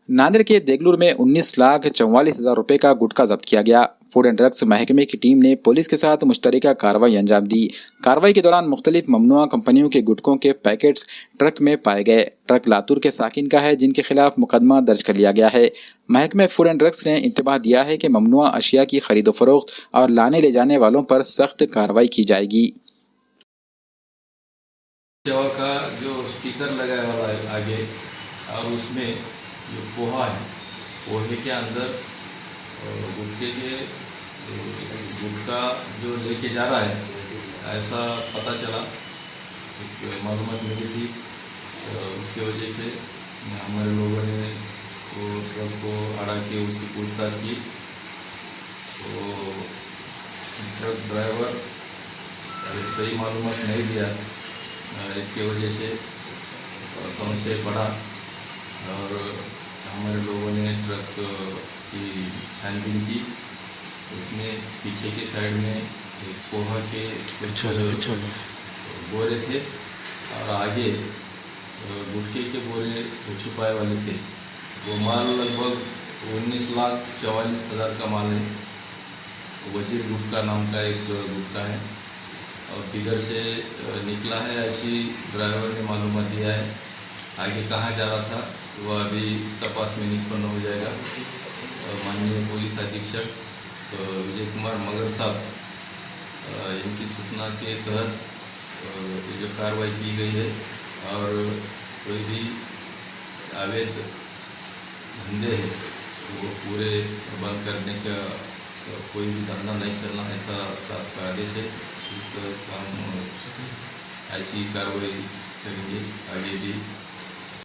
नांदेड़ के देगलूर में 19,44,000 रुपए का गुटखा जब्त किया गया। फूड एंड ड्रग्स महकमे की टीम ने पुलिस के साथ मुश्तरका कार्रवाई अंजाम दी। कार्रवाई के दौरान मुख्तलिफ ममनुआ कंपनियों के गुटखों के पैकेट्स ट्रक में पाए गए। ट्रक लातूर के साकिन का है, जिनके खिलाफ मुकदमा दर्ज कर लिया गया है। महकमे फूड एंड ड्रग्स ने इंतबाह दिया है कि ममनुआ अशिया की खरीदो फरोख्त और लाने ले जाने वालों पर सख्त कार्रवाई की जाएगी। सेवा का जो स्टिकर लगाया वाला है आगे, और उसमें जो पोहा है, पोहे के अंदर गुटखे के गुटखा जो लेके जा रहा है, ऐसा पता चला। एक मालूमात मिली थी, उसकी वजह से हमारे लोगों ने वो ट्रक को अड़ा के उसकी पूछताछ की। तो ट्रक ड्राइवर सही मालूमात नहीं दिया, इसके वजह से संशय बढ़ा और हमारे लोगों ने ट्रक की छानबीन की। उसमें पीछे के साइड में एक पोहा के कुछ बोरे थे और आगे गुटखे के बोरे छुपाए वाले थे। वो माल लगभग 19,44,000 का माल है। वजीर गुटखा नाम का एक गुटखा है और किधर से निकला है ऐसी ड्राइवर ने मालूमात दिया है। आगे कहाँ जा रहा था वह अभी तपास में निष्पन्न हो जाएगा। माननीय पुलिस अधीक्षक विजय कुमार मगर साहब, इनकी सूचना के तहत ये जो कार्रवाई की गई है और कोई भी अवैध धंधे हैं वो पूरे बंद करने का, कोई भी धंधा नहीं चलना, ऐसा साहब का आदेश है। इस तरह हम ऐसी कार्रवाई करेंगे आगे भी।